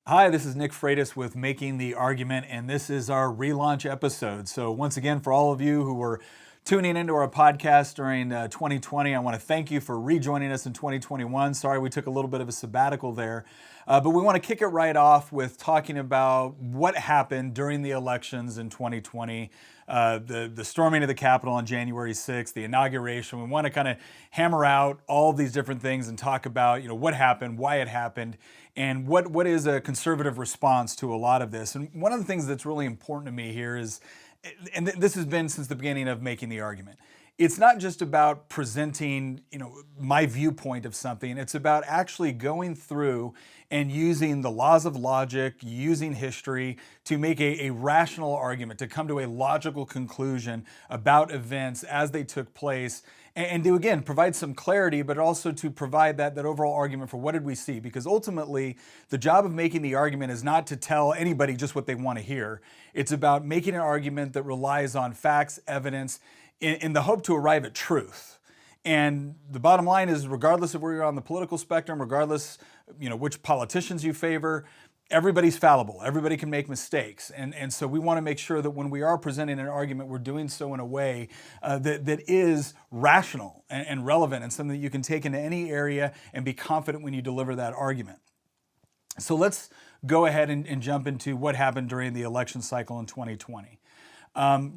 Hi, this is Nick Freitas with Making the Argument, and this is our relaunch episode. So, once again, for all of you who were tuning into our podcast during 2020, I want to thank you for rejoining us in 2021. Sorry we took a little bit of a sabbatical there, but we want to kick it right off with talking about what happened during the elections in 2020. The storming of the Capitol on January 6th, the inauguration. We want to kind of hammer out all of these different things and talk about, what happened, why it happened, and what is a conservative response to a lot of this. And one of the things that's really important to me here is, and this has been since the beginning of Making the Argument, it's not just about presenting, my viewpoint of something. It's about actually going through and using the laws of logic, using history to make a rational argument, to come to a logical conclusion about events as they took place, and to, again, provide some clarity, but also to provide that overall argument for what did we see. Because ultimately, the job of making the argument is not to tell anybody just what they want to hear. It's about making an argument that relies on facts, evidence, in the hope to arrive at truth. And the bottom line is, regardless of where you're on the political spectrum, regardless, which politicians you favor, everybody's fallible. Everybody can make mistakes. And so we want to make sure that when we are presenting an argument, we're doing so in a way that is rational and relevant and something that you can take into any area and be confident when you deliver that argument. So let's go ahead and jump into what happened during the election cycle in 2020.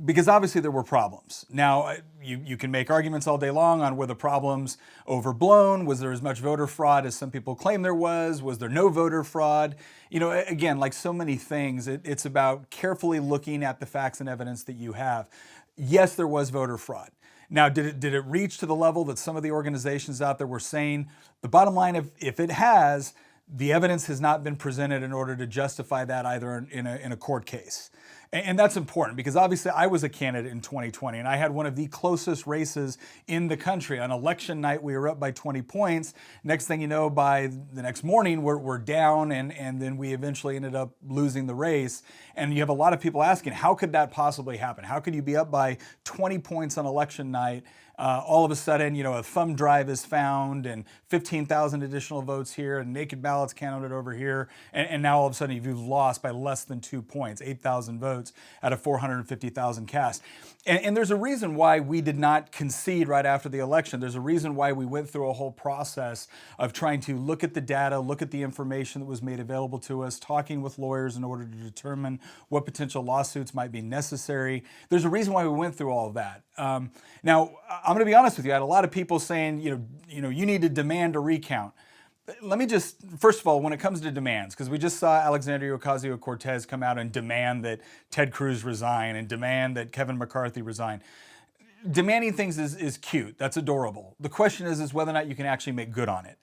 Because obviously there were problems. Now, you can make arguments all day long on were the problems overblown? Was there as much voter fraud as some people claim there was? Was there no voter fraud? Again, like so many things, it's about carefully looking at the facts and evidence that you have. Yes, there was voter fraud. Now, did it reach to the level that some of the organizations out there were saying? The bottom line, if it has, the evidence has not been presented in order to justify that either in a court case. And that's important because obviously I was a candidate in 2020 and I had one of the closest races in the country. On election night, we were up by 20 points. Next thing you know, by the next morning, we're down and then we eventually ended up losing the race. And you have a lot of people asking, how could that possibly happen? How could you be up by 20 points on election night? All of a sudden, a thumb drive is found and 15,000 additional votes here and naked ballots counted over here. And now all of a sudden you've lost by less than 2 points, 8,000 votes out of 450,000 cast. And there's a reason why we did not concede right after the election. There's a reason why we went through a whole process of trying to look at the data, look at the information that was made available to us, talking with lawyers in order to determine what potential lawsuits might be necessary. There's a reason why we went through all of that. Now, I'm going to be honest with you. I had a lot of people saying, you need to demand a recount. Let me just, first of all, when it comes to demands, because we just saw Alexandria Ocasio-Cortez come out and demand that Ted Cruz resign and demand that Kevin McCarthy resign. Demanding things is cute. That's adorable. The question is whether or not you can actually make good on it.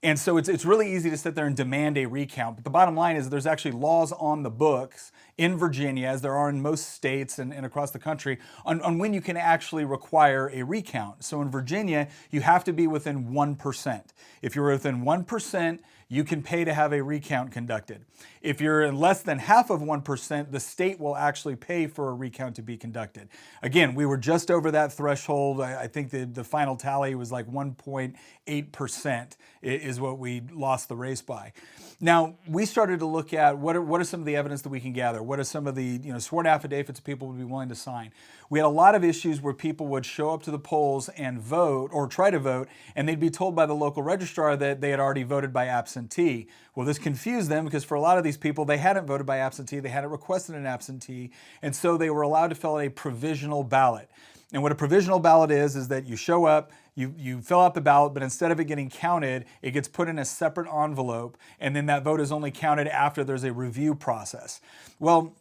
And so it's really easy to sit there and demand a recount. But the bottom line is there's actually laws on the books in Virginia, as there are in most states and across the country, on when you can actually require a recount. So in Virginia, you have to be within 1%. If you're within 1%, you can pay to have a recount conducted. If you're in less than half of 1%, the state will actually pay for a recount to be conducted. Again, we were just over that threshold. I think the final tally was like 1.8% is what we lost the race by. Now, we started to look at what are some of the evidence that we can gather? What are some of the sworn affidavits people would be willing to sign? We had a lot of issues where people would show up to the polls and vote or try to vote, and they'd be told by the local registrar that they had already voted by absentee. Well, this confused them because for a lot of these people, they hadn't voted by absentee, they hadn't requested an absentee, and so they were allowed to fill out a provisional ballot. And what a provisional ballot is that you show up, you fill out the ballot, but instead of it getting counted, it gets put in a separate envelope, and then that vote is only counted after there's a review process. Well,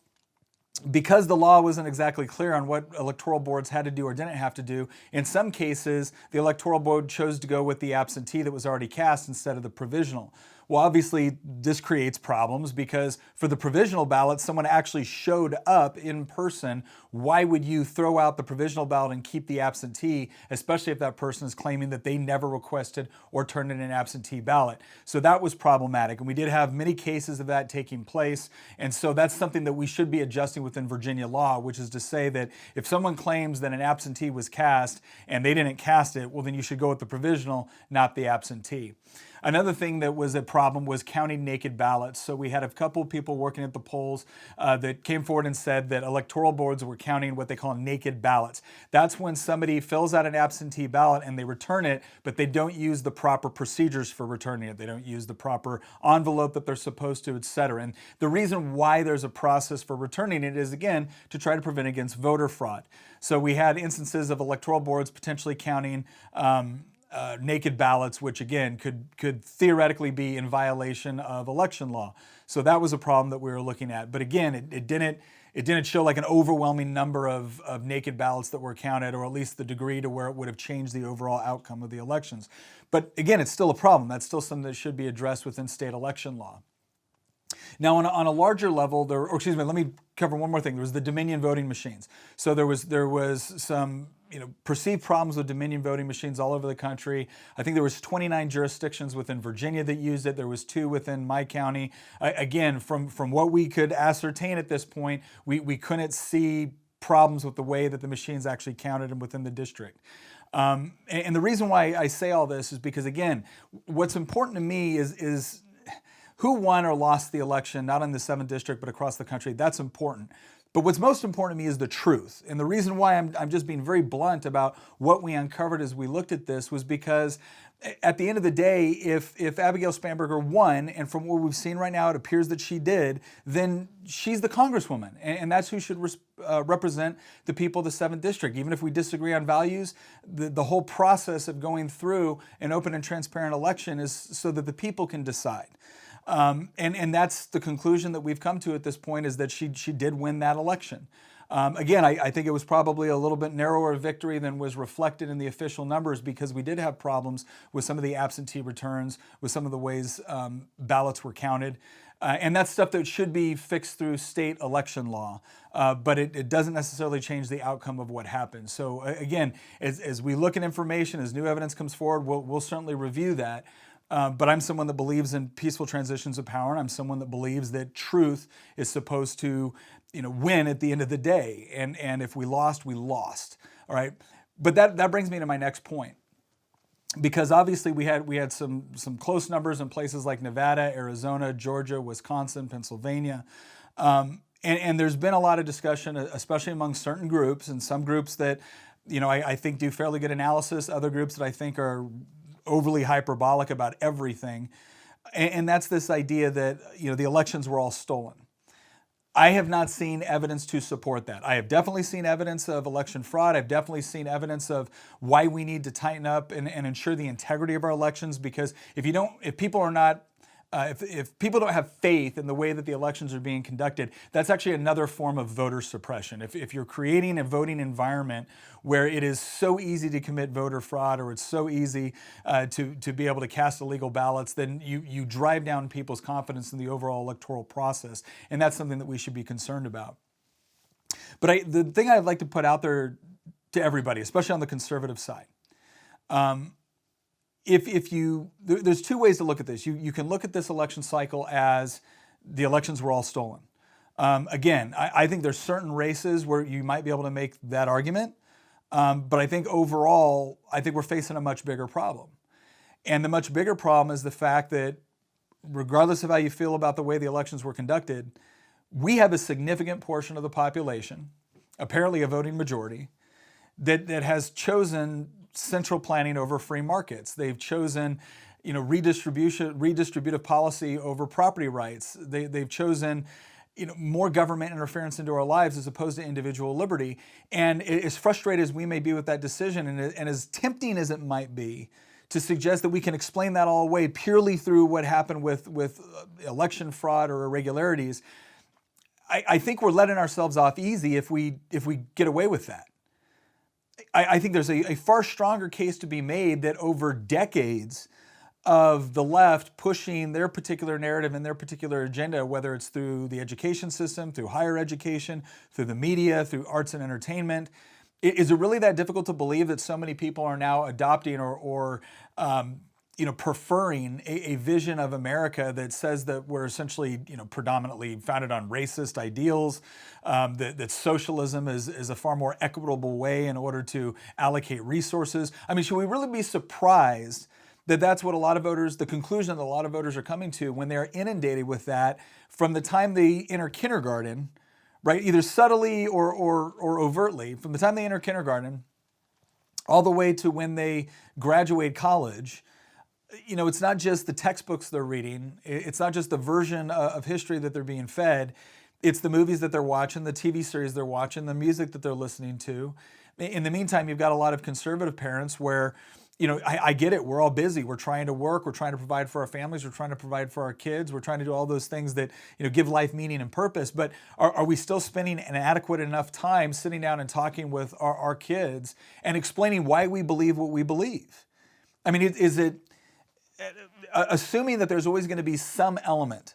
because the law wasn't exactly clear on what electoral boards had to do or didn't have to do, in some cases, the electoral board chose to go with the absentee that was already cast instead of the provisional. Well, obviously, this creates problems because for the provisional ballot, someone actually showed up in person. Why would you throw out the provisional ballot and keep the absentee, especially if that person is claiming that they never requested or turned in an absentee ballot? So that was problematic. And we did have many cases of that taking place. And so that's something that we should be adjusting within Virginia law, which is to say that if someone claims that an absentee was cast and they didn't cast it, well, then you should go with the provisional, not the absentee. Another thing that was a problem was counting naked ballots. So we had a couple of people working at the polls that came forward and said that electoral boards were counting what they call naked ballots. That's when somebody fills out an absentee ballot and they return it, but they don't use the proper procedures for returning it. They don't use the proper envelope that they're supposed to, et cetera. And the reason why there's a process for returning it is, again, to try to prevent against voter fraud. So we had instances of electoral boards potentially counting naked ballots, which again could theoretically be in violation of election law. So that was a problem that we were looking at. But again, it didn't show like an overwhelming number of naked ballots that were counted, or at least the degree to where it would have changed the overall outcome of the elections. But again, it's still a problem. That's still something that should be addressed within state election law. Now, on a larger level, let me cover one more thing. There was the Dominion voting machines. So there was some perceived problems with Dominion voting machines all over the country. I think there was 29 jurisdictions within Virginia that used it. There was 2 within my county. Again, from what we could ascertain at this point, we couldn't see problems with the way that the machines actually counted them within the district. And the reason why I say all this is because, again, what's important to me is who won or lost the election, not in the 7th district, but across the country. That's important. But what's most important to me is the truth. And the reason why I'm just being very blunt about what we uncovered as we looked at this was because at the end of the day, if Abigail Spanberger won, and from what we've seen right now, it appears that she did, then she's the Congresswoman. And that's who should represent the people of the 7th district. Even if we disagree on values, the whole process of going through an open and transparent election is so that the people can decide. And that's the conclusion that we've come to at this point, is that she did win that election. Again, I think it was probably a little bit narrower victory than was reflected in the official numbers, because we did have problems with some of the absentee returns, with some of the ways ballots were counted. And that's stuff that should be fixed through state election law, but it doesn't necessarily change the outcome of what happened. So again, as we look at information, as new evidence comes forward, we'll certainly review that. But I'm someone that believes in peaceful transitions of power, and I'm someone that believes that truth is supposed to, win at the end of the day. And if we lost, we lost. All right. But that brings me to my next point, because obviously we had some close numbers in places like Nevada, Arizona, Georgia, Wisconsin, Pennsylvania. And there's been a lot of discussion, especially among certain groups, and some groups that, I think do fairly good analysis, other groups that I think are overly hyperbolic about everything. And that's this idea that, the elections were all stolen. I have not seen evidence to support that. I have definitely seen evidence of election fraud. I've definitely seen evidence of why we need to tighten up and ensure the integrity of our elections, because if people don't have faith in the way that the elections are being conducted, that's actually another form of voter suppression. If you're creating a voting environment where it is so easy to commit voter fraud, or it's so easy to be able to cast illegal ballots, then you drive down people's confidence in the overall electoral process. And that's something that we should be concerned about. But the thing I'd like to put out there to everybody, especially on the conservative side, there's 2 ways to look at this. You can look at this election cycle as the elections were all stolen. Again, I think there's certain races where you might be able to make that argument. But I think overall, we're facing a much bigger problem. And the much bigger problem is the fact that regardless of how you feel about the way the elections were conducted, we have a significant portion of the population, apparently a voting majority, that has chosen central planning over free markets. They've chosen, redistributive policy over property rights. They've chosen, more government interference into our lives as opposed to individual liberty. And as frustrated as we may be with that decision, and as tempting as it might be to suggest that we can explain that all away purely through what happened with election fraud or irregularities, I think we're letting ourselves off easy if we get away with that. I think there's a far stronger case to be made that over decades of the left pushing their particular narrative and their particular agenda, whether it's through the education system, through higher education, through the media, through arts and entertainment. Is it really that difficult to believe that so many people are now adopting or preferring a vision of America that says that we're essentially, predominantly founded on racist ideals, that socialism is a far more equitable way in order to allocate resources? I mean, should we really be surprised that's what a lot of voters, the conclusion that a lot of voters are coming to when they're inundated with that from the time they enter kindergarten, right? Either subtly or overtly, from the time they enter kindergarten all the way to when they graduate college. It's not just the textbooks they're reading. It's not just the version of history that they're being fed. It's the movies that they're watching, the TV series they're watching, the music that they're listening to. In the meantime, you've got a lot of conservative parents where, I get it. We're all busy. We're trying to work. We're trying to provide for our families. We're trying to provide for our kids. We're trying to do all those things that, give life meaning and purpose. But are we still spending an adequate enough time sitting down and talking with our kids and explaining why we believe what we believe? I mean, is it assuming that there's always going to be some element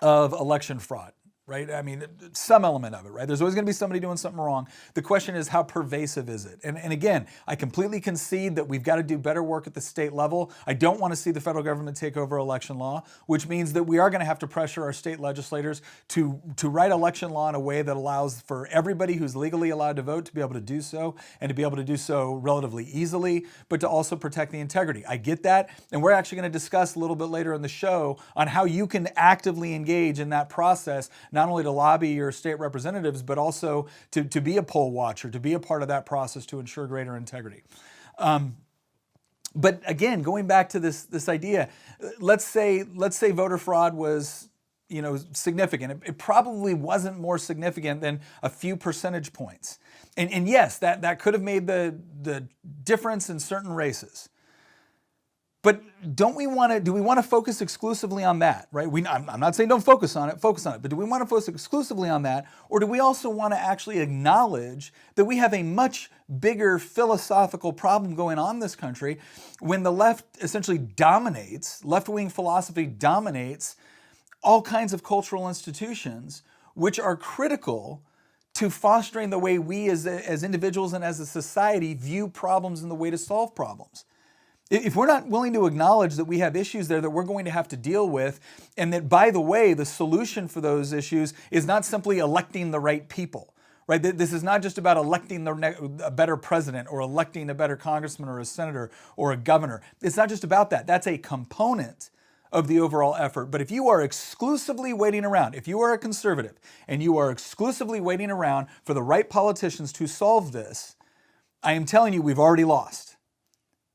of election fraud, right? I mean, some element of it, right? There's always going to be somebody doing something wrong. The question is, how pervasive is it? And again, I completely concede that we've got to do better work at the state level. I don't want to see the federal government take over election law, which means that we are going to have to pressure our state legislators to write election law in a way that allows for everybody who's legally allowed to vote to be able to do so, and to be able to do so relatively easily, but to also protect the integrity. I get that, and we're actually going to discuss a little bit later in the show on how you can actively engage in that process, not only to lobby your state representatives, but also to be a poll watcher, to be a part of that process to ensure greater integrity. But again, going back to this idea, let's say voter fraud was significant. It probably wasn't more significant than a few percentage points. And yes, that could have made the difference in certain races. But do we want to focus exclusively on that, right? I'm not saying don't focus on it, but do we want to focus exclusively on that? Or do we also want to actually acknowledge that we have a much bigger philosophical problem going on in this country when the left essentially dominates, left-wing philosophy dominates all kinds of cultural institutions, which are critical to fostering the way we as individuals and as a society view problems and the way to solve problems? If we're not willing to acknowledge that we have issues there that we're going to have to deal with, and that, by the way, the solution for those issues is not simply electing the right people, right? This is not just about electing a better president or electing a better congressman or a senator or a governor. It's not just about that. That's a component of the overall effort. But if you are exclusively waiting around, if you are a conservative and you are exclusively waiting around for the right politicians to solve this, I am telling you, we've already lost.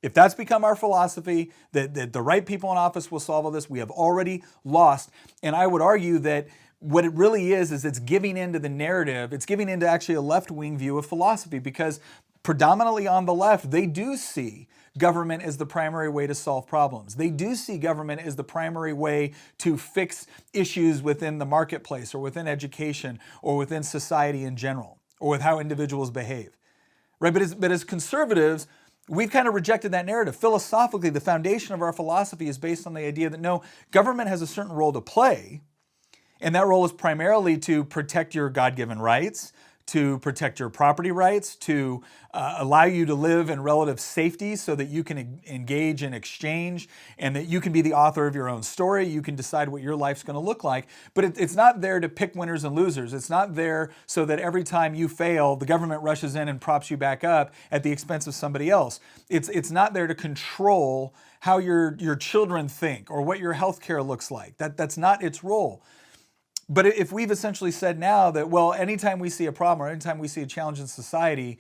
If that's become our philosophy, that the right people in office will solve all this, we have already lost. And I would argue that what it really is it's giving into the narrative. It's giving into actually a left-wing view of philosophy, because predominantly on the left, they do see government as the primary way to solve problems. They do see government as the primary way to fix issues within the marketplace or within education or within society in general, or with how individuals behave. Right? But as conservatives, we've kind of rejected that narrative. Philosophically, the foundation of our philosophy is based on the idea that no, government has a certain role to play, and that role is primarily to protect your God-given rights, to protect your property rights, to allow you to live in relative safety so that you can engage in exchange and that you can be the author of your own story. You can decide what your life's going to look like. But it's not there to pick winners and losers. It's not there so that every time you fail, the government rushes in and props you back up at the expense of somebody else. It's not there to control how your children think or what your health care looks like. That's not its role. But if we've essentially said now that, well, anytime we see a problem or anytime we see a challenge in society,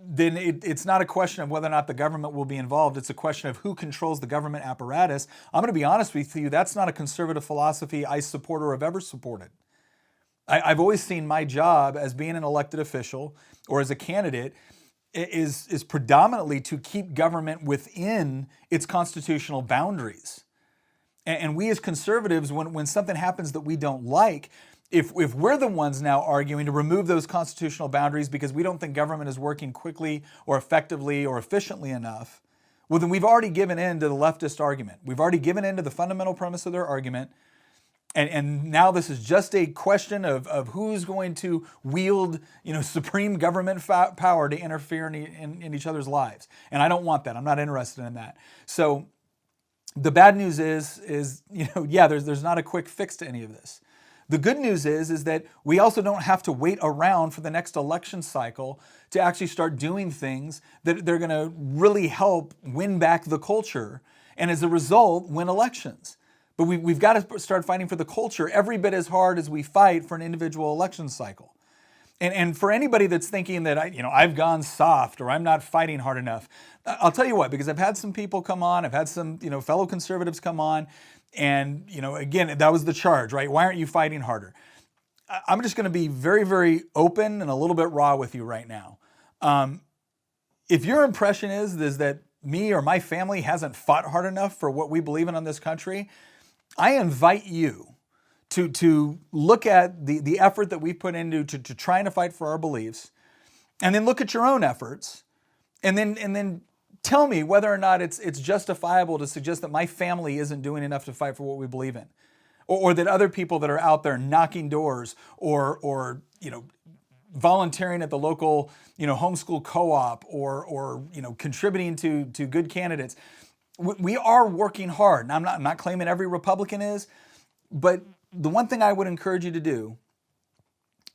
then it's not a question of whether or not the government will be involved. It's a question of who controls the government apparatus. I'm going to be honest with you, that's not a conservative philosophy I support or have ever supported. I've always seen my job as being an elected official or as a candidate is predominantly to keep government within its constitutional boundaries. And we as conservatives, when something happens that we don't like, if we're the ones now arguing to remove those constitutional boundaries because we don't think government is working quickly or effectively or efficiently enough, well, then we've already given in to the leftist argument. We've already given in to the fundamental premise of their argument. And now this is just a question of who's going to wield, supreme government power to interfere in each other's lives. And I don't want that. I'm not interested in that. So the bad news is there's not a quick fix to any of this. The good news is that we also don't have to wait around for the next election cycle to actually start doing things that they're going to really help win back the culture and as a result win elections. But we've got to start fighting for the culture every bit as hard as we fight for an individual election cycle. And for anybody that's thinking that I've gone soft or I'm not fighting hard enough, I'll tell you what, because I've had some people come on, I've had some fellow conservatives come on, and again, that was the charge, right? Why aren't you fighting harder? I'm just going to be very, very open and a little bit raw with you right now. If your impression is that me or my family hasn't fought hard enough for what we believe in this country, I invite you to look at the effort that we put into to trying to fight for our beliefs, and then look at your own efforts, and then tell me whether or not it's justifiable to suggest that my family isn't doing enough to fight for what we believe in, or that other people that are out there knocking doors or volunteering at the local homeschool co-op or contributing to good candidates. We are working hard. And I'm not claiming every Republican is, but the one thing I would encourage you to do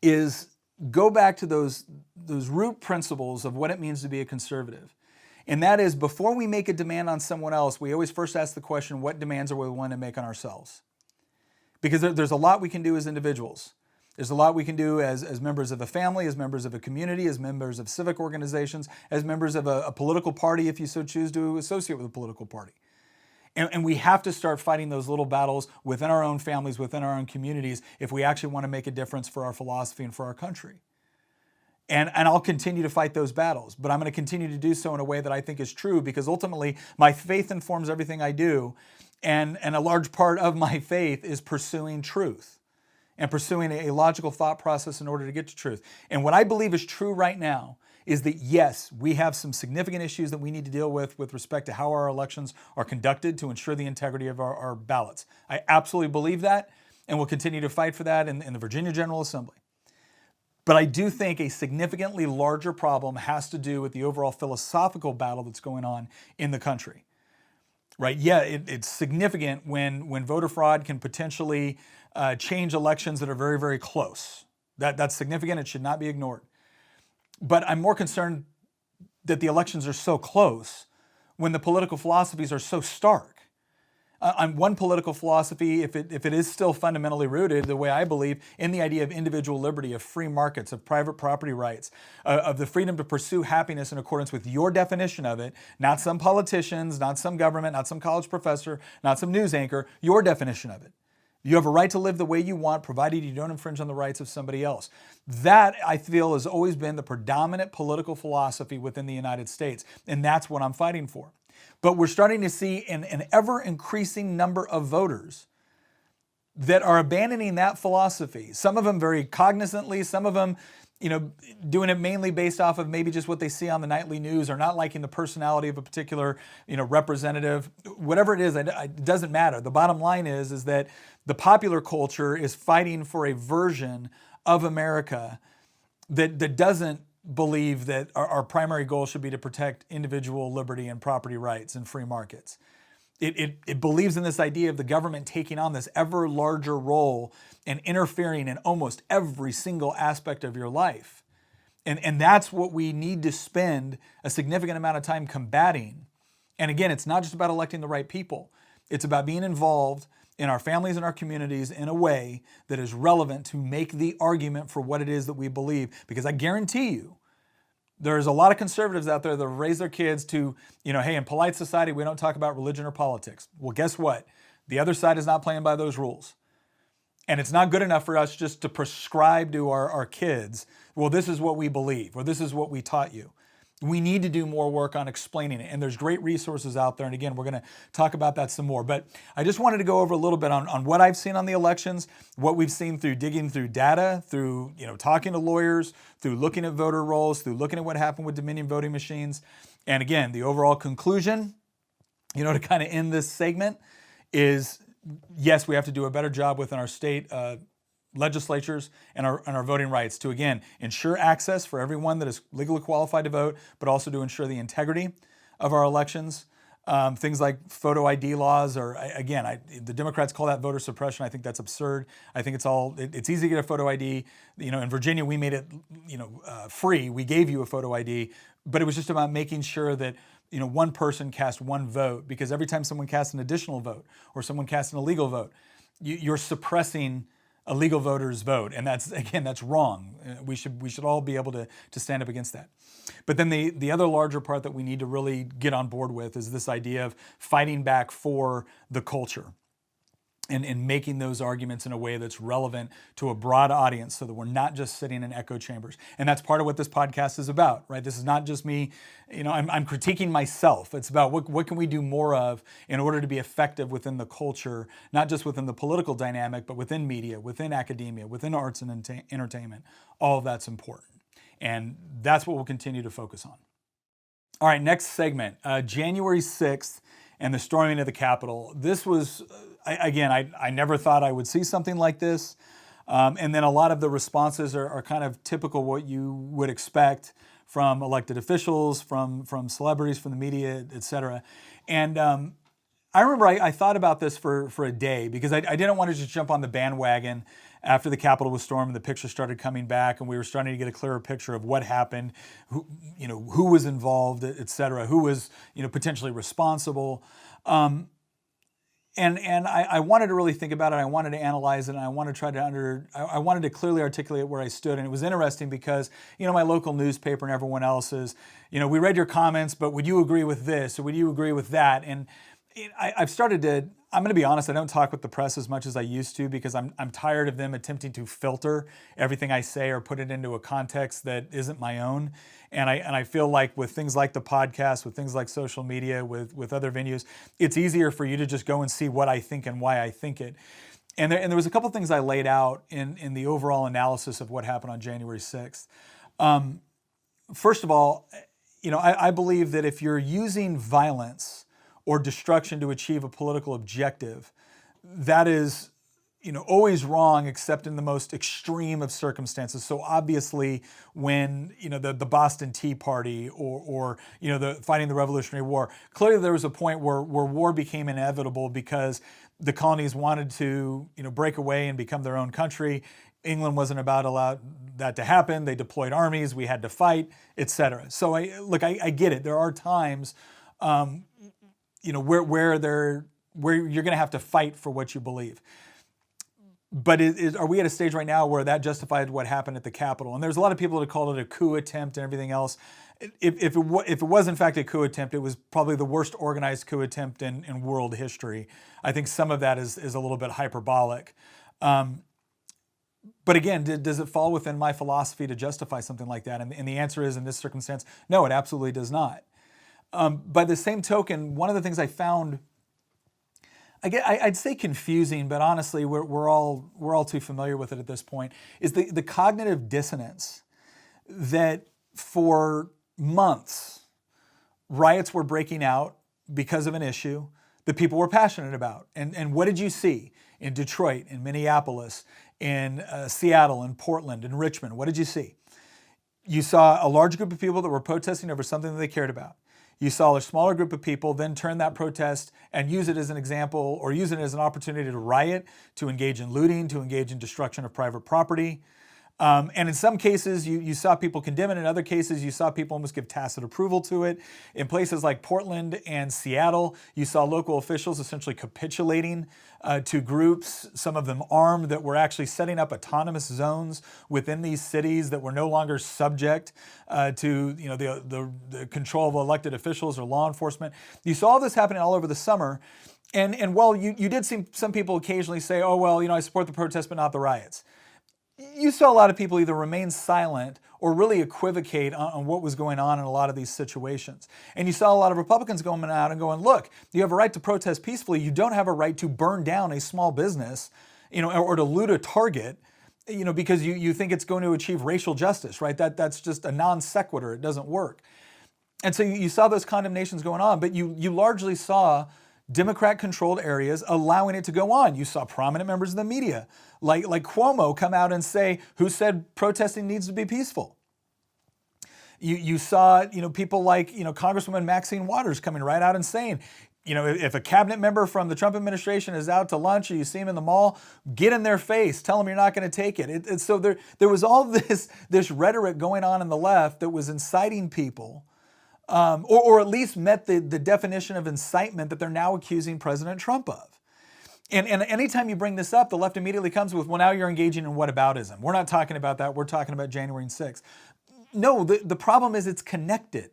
is go back to those root principles of what it means to be a conservative. And that is, before we make a demand on someone else, we always first ask the question, what demands are we willing to make on ourselves? Because there's a lot we can do as individuals. There's a lot we can do as members of a family, as members of a community, as members of civic organizations, as members of a political party, if you so choose to associate with a political party. And we have to start fighting those little battles within our own families, within our own communities, if we actually want to make a difference for our philosophy and for our country. And I'll continue to fight those battles, but I'm going to continue to do so in a way that I think is true, because ultimately my faith informs everything I do, and a large part of my faith is pursuing truth and pursuing a logical thought process in order to get to truth. And what I believe is true right now is that, yes, we have some significant issues that we need to deal with respect to how our elections are conducted to ensure the integrity of our ballots. I absolutely believe that, and will continue to fight for that in the Virginia General Assembly. But I do think a significantly larger problem has to do with the overall philosophical battle that's going on in the country. Right? Yeah, it's significant when voter fraud can potentially change elections that are very, very close. That's significant. It should not be ignored. But I'm more concerned that the elections are so close when the political philosophies are so stark. On one political philosophy, if it is still fundamentally rooted, the way I believe, in the idea of individual liberty, of free markets, of private property rights, of the freedom to pursue happiness in accordance with your definition of it, not some politicians, not some government, not some college professor, not some news anchor, your definition of it. You have a right to live the way you want, provided you don't infringe on the rights of somebody else. That, I feel, has always been the predominant political philosophy within the United States, and that's what I'm fighting for. But we're starting to see an ever-increasing number of voters that are abandoning that philosophy. Some of them very cognizantly, some of them doing it mainly based off of maybe just what they see on the nightly news, or not liking the personality of a particular representative. Whatever it is, it doesn't matter. The bottom line is that the popular culture is fighting for a version of America that doesn't believe that our primary goal should be to protect individual liberty and property rights and free markets. It believes in this idea of the government taking on this ever larger role and interfering in almost every single aspect of your life. And that's what we need to spend a significant amount of time combating. And again, it's not just about electing the right people. It's about being involved in our families and our communities in a way that is relevant to make the argument for what it is that we believe. Because I guarantee you, there's a lot of conservatives out there that raise their kids to, hey, in polite society, we don't talk about religion or politics. Well, guess what? The other side is not playing by those rules. And it's not good enough for us just to prescribe to our kids, well, this is what we believe, or this is what we taught you. We need to do more work on explaining it. And there's great resources out there. And again, we're going to talk about that some more. But I just wanted to go over a little bit on what I've seen on the elections, what we've seen through digging through data, through talking to lawyers, through looking at voter rolls, through looking at what happened with Dominion voting machines. And again, the overall conclusion, to kind of end this segment is, yes, we have to do a better job within our state legislatures and our voting rights to, again, ensure access for everyone that is legally qualified to vote, but also to ensure the integrity of our elections. Things like photo ID laws, or again, the Democrats call that voter suppression. I think that's absurd. I think it's easy to get a photo ID. In Virginia, we made it, free. We gave you a photo ID, but it was just about making sure that, one person cast one vote, because every time someone casts an additional vote or someone casts an illegal vote, you're suppressing a legal voter's vote. And that's wrong. We should all be able to stand up against that. But then the other larger part that we need to really get on board with is this idea of fighting back for the culture and making those arguments in a way that's relevant to a broad audience, so that we're not just sitting in echo chambers. And that's part of what this podcast is about, right? This is not just me, I'm critiquing myself. It's about what can we do more of in order to be effective within the culture, not just within the political dynamic, but within media, within academia, within arts and entertainment. All of that's important. And that's what we'll continue to focus on. All right, next segment, January 6th and the storming of the Capitol. This was, I never thought I would see something like this. And then a lot of the responses are kind of typical what you would expect from elected officials, from celebrities, from the media, et cetera. And I remember I thought about this for a day, because I didn't want to just jump on the bandwagon after the Capitol was stormed and the pictures started coming back and we were starting to get a clearer picture of what happened, who was involved, et cetera, who was, potentially responsible. And I wanted to really think about it. I wanted to analyze it, and I wanted to clearly articulate where I stood. And it was interesting because, my local newspaper and everyone else's, we read your comments, but would you agree with this or would you agree with that? And I'm going to be honest, I don't talk with the press as much as I used to, because I'm tired of them attempting to filter everything I say or put it into a context that isn't my own. And I feel like with things like the podcast, with things like social media, with other venues, it's easier for you to just go and see what I think and why I think it. And there was a couple things I laid out in the overall analysis of what happened on January 6th. First of all, I believe that if you're using violence or destruction to achieve a political objective, that is, always wrong, except in the most extreme of circumstances. So obviously, when the Boston Tea Party or the fighting the Revolutionary War, clearly there was a point where war became inevitable because the colonies wanted to break away and become their own country. England wasn't about to allow that to happen. They deployed armies. We had to fight, etc. So I get it. There are times where you're going to have to fight for what you believe. But are we at a stage right now where that justified what happened at the Capitol? And there's a lot of people that called it a coup attempt and everything else. If it was in fact a coup attempt, it was probably the worst organized coup attempt in world history. I think some of that is a little bit hyperbolic. But again, does it fall within my philosophy to justify something like that? And the answer is, in this circumstance, no, it absolutely does not. By the same token, one of the things I found, I'd say confusing, but honestly, we're all too familiar with it at this point, is the cognitive dissonance that for months riots were breaking out because of an issue that people were passionate about. And what did you see in Detroit, in Minneapolis, in Seattle, in Portland, in Richmond? What did you see? You saw a large group of people that were protesting over something that they cared about. You saw a smaller group of people then turn that protest and use it as an example, or use it as an opportunity to riot, to engage in looting, to engage in destruction of private property. And in some cases, you saw people condemn it. In other cases, you saw people almost give tacit approval to it. In places like Portland and Seattle, you saw local officials essentially capitulating to groups, some of them armed, that were actually setting up autonomous zones within these cities that were no longer subject to the control of elected officials or law enforcement. You saw all this happening all over the summer. And while you did see some people occasionally say, oh, well, I support the protests but not the riots, you saw a lot of people either remain silent or really equivocate on what was going on in a lot of these situations. And you saw a lot of Republicans going out and going, look, you have a right to protest peacefully. You don't have a right to burn down a small business, or to loot a Target, because you think it's going to achieve racial justice, right? That's just a non sequitur. It doesn't work. And so you saw those condemnations going on, but you largely saw Democrat-controlled areas allowing it to go on. You saw prominent members of the media, like Cuomo, come out and say, who said protesting needs to be peaceful? You saw, people like, Congresswoman Maxine Waters coming right out and saying, if a cabinet member from the Trump administration is out to lunch or you see him in the mall, get in their face, tell them you're not going to take it. So there was all this rhetoric going on in the left that was inciting people, or at least met the definition of incitement that they're now accusing President Trump of. And anytime you bring this up, the left immediately comes with, well, now you're engaging in whataboutism. We're not talking about that. We're talking about January 6th. No, the problem is it's connected.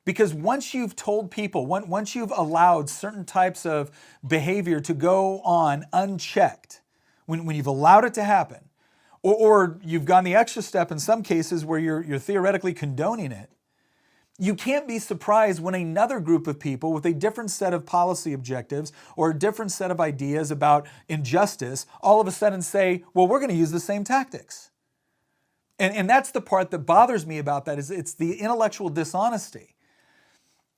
Because once you've told people, once you've allowed certain types of behavior to go on unchecked, when you've allowed it to happen, or you've gone the extra step in some cases where you're theoretically condoning it, you can't be surprised when another group of people with a different set of policy objectives or a different set of ideas about injustice all of a sudden say, well, we're going to use the same tactics. And that's the part that bothers me about that, is it's the intellectual dishonesty.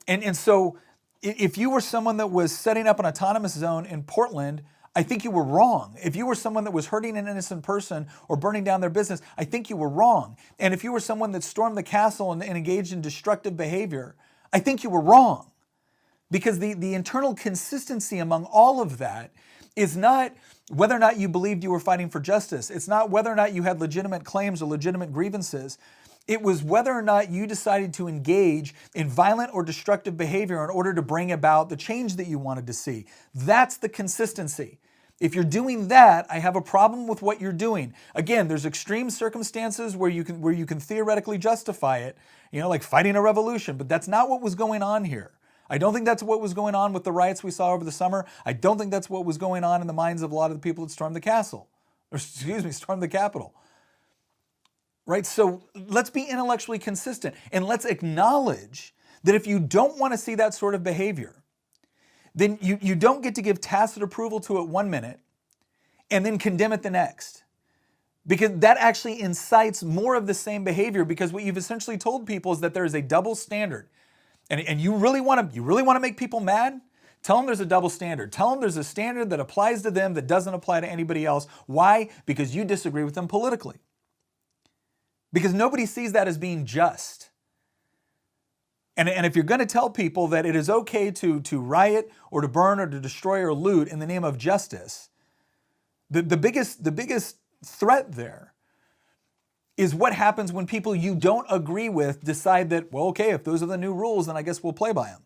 And so if you were someone that was setting up an autonomous zone in Portland, I think you were wrong. If you were someone that was hurting an innocent person or burning down their business, I think you were wrong. And if you were someone that stormed the castle and engaged in destructive behavior, I think you were wrong. Because the internal consistency among all of that is not whether or not you believed you were fighting for justice. It's not whether or not you had legitimate claims or legitimate grievances. It was whether or not you decided to engage in violent or destructive behavior in order to bring about the change that you wanted to see. That's the consistency. If you're doing that, I have a problem with what you're doing. Again, there's extreme circumstances where you can theoretically justify it, like fighting a revolution, but that's not what was going on here. I don't think that's what was going on with the riots we saw over the summer. I don't think that's what was going on in the minds of a lot of the people that stormed the castle, stormed the Capitol. Right? So let's be intellectually consistent, and let's acknowledge that if you don't want to see that sort of behavior, then you don't get to give tacit approval to it 1 minute and then condemn it the next. Because that actually incites more of the same behavior, because what you've essentially told people is that there is a double standard. And you really want to make people mad? Tell them there's a double standard. Tell them there's a standard that applies to them that doesn't apply to anybody else. Why? Because you disagree with them politically. Because nobody sees that as being just. And if you're going to tell people that it is okay to riot or to burn or to destroy or loot in the name of justice, the biggest threat there is what happens when people you don't agree with decide that, well, okay, if those are the new rules, then I guess we'll play by them.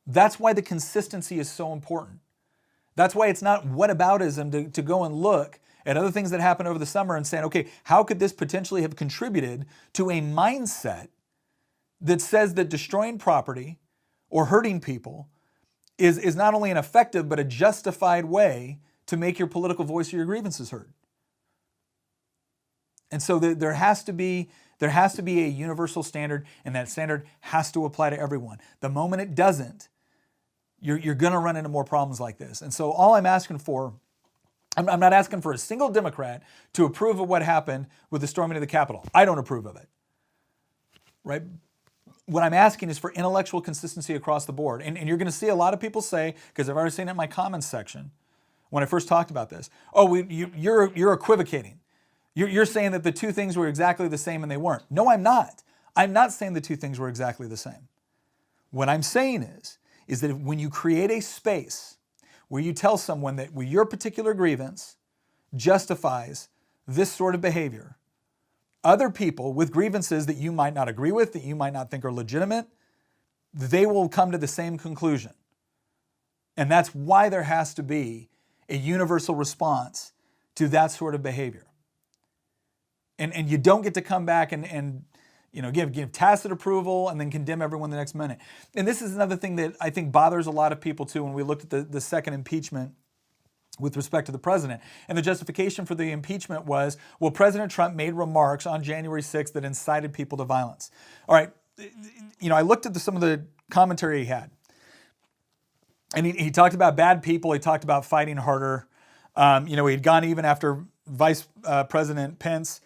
That's why the consistency is so important. That's why it's not whataboutism to go and look at other things that happened over the summer and saying, okay, how could this potentially have contributed to a mindset that says that destroying property or hurting people is not only an effective but a justified way to make your political voice or your grievances heard. And so there has to be a universal standard, and that standard has to apply to everyone. The moment it doesn't, you're going to run into more problems like this. And so all I'm asking for, I'm not asking for a single Democrat to approve of what happened with the storming of the Capitol. I don't approve of it, right? What I'm asking is for intellectual consistency across the board. And you're going to see a lot of people say, because I've already seen it in my comments section when I first talked about this, you're equivocating. You're saying that the two things were exactly the same and they weren't. No, I'm not. I'm not saying the two things were exactly the same. What I'm saying is that when you create a space where you tell someone that your particular grievance justifies this sort of behavior, other people with grievances that you might not agree with, that you might not think are legitimate, they will come to the same conclusion. And that's why there has to be a universal response to that sort of behavior. And you don't get to come back and give tacit approval and then condemn everyone the next minute. And this is another thing that I think bothers a lot of people too when we looked at the second impeachment with respect to the president. And the justification for the impeachment was, well, President Trump made remarks on January 6th that incited people to violence. All right, I looked at some of the commentary he had. And he talked about bad people. He talked about fighting harder. He had gone even after Vice President Pence,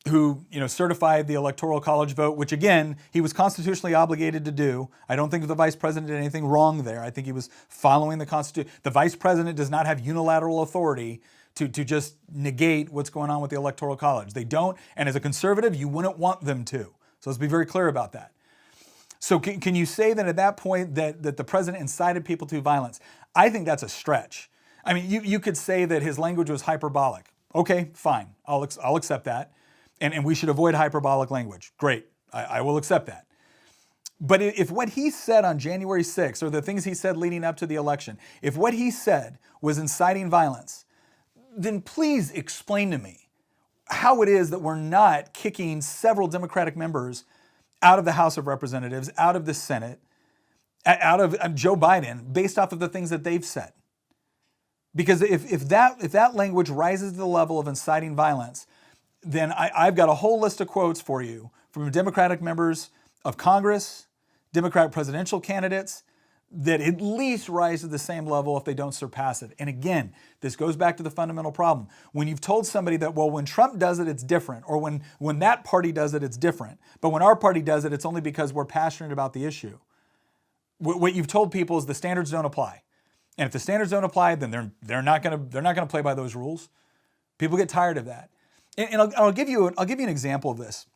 who certified the Electoral College vote, which again, he was constitutionally obligated to do. I don't think the vice president did anything wrong there. I think he was following the Constitution. The vice president does not have unilateral authority to just negate what's going on with the Electoral College. They don't, and as a conservative, you wouldn't want them to. So let's be very clear about that. So can you say that at that point that the president incited people to violence? I think that's a stretch. I mean, you could say that his language was hyperbolic. Okay, fine. I'll accept that. And we should avoid hyperbolic language. Great. I will accept that. But if what he said on January 6th, or the things he said leading up to the election, if what he said was inciting violence, then please explain to me how it is that we're not kicking several Democratic members out of the House of Representatives, out of the Senate, out of Joe Biden, based off of the things that they've said. Because if that language rises to the level of inciting violence, then I've got a whole list of quotes for you from Democratic members of Congress, Democratic presidential candidates, that at least rise to the same level if they don't surpass it. And again, this goes back to the fundamental problem. When you've told somebody that, well, when Trump does it, it's different, or when that party does it, it's different, but when our party does it, it's only because we're passionate about the issue. What you've told people is the standards don't apply. And if the standards don't apply, then they're not going to play by those rules. People get tired of that. And I'll give you an example of this.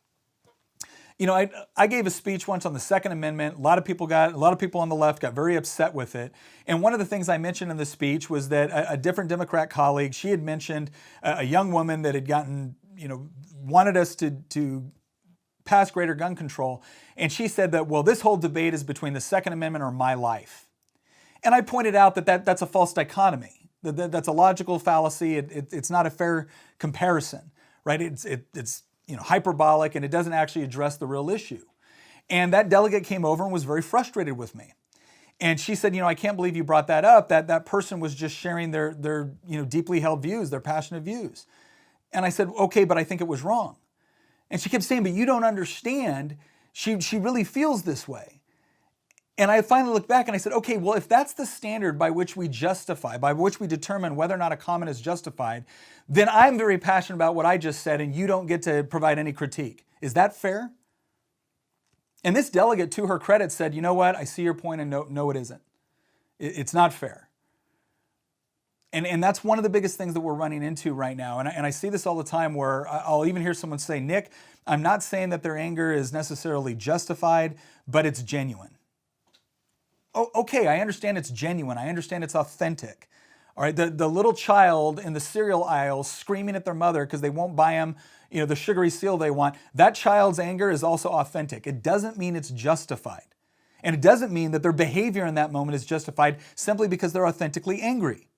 You know, I gave a speech once on the Second Amendment. A lot of people on the left got very upset with it. And one of the things I mentioned in the speech was that a different Democrat colleague, she had mentioned a young woman that had gotten, wanted us to pass greater gun control. And she said that, well, this whole debate is between the Second Amendment or my life. And I pointed out that's a false dichotomy. That's a logical fallacy. It's not a fair comparison, right? It's hyperbolic, and it doesn't actually address the real issue. And that delegate came over and was very frustrated with me. And she said, I can't believe you brought that up. That person was just sharing their deeply held views, their passionate views. And I said, okay, but I think it was wrong. And she kept saying, but you don't understand. She really feels this way. And I finally looked back and I said, okay, well, if that's the standard by which we determine whether or not a comment is justified, then I'm very passionate about what I just said and you don't get to provide any critique. Is that fair? And this delegate, to her credit, said, you know what, I see your point, and no, it isn't. It's not fair. And that's one of the biggest things that we're running into right now. And I see this all the time, where I'll even hear someone say, Nick, I'm not saying that their anger is necessarily justified, but it's genuine. Oh, okay, I understand it's genuine. I understand it's authentic. All right, the little child in the cereal aisle screaming at their mother because they won't buy them, the sugary cereal they want. That child's anger is also authentic. It doesn't mean it's justified. And it doesn't mean that their behavior in that moment is justified simply because they're authentically angry.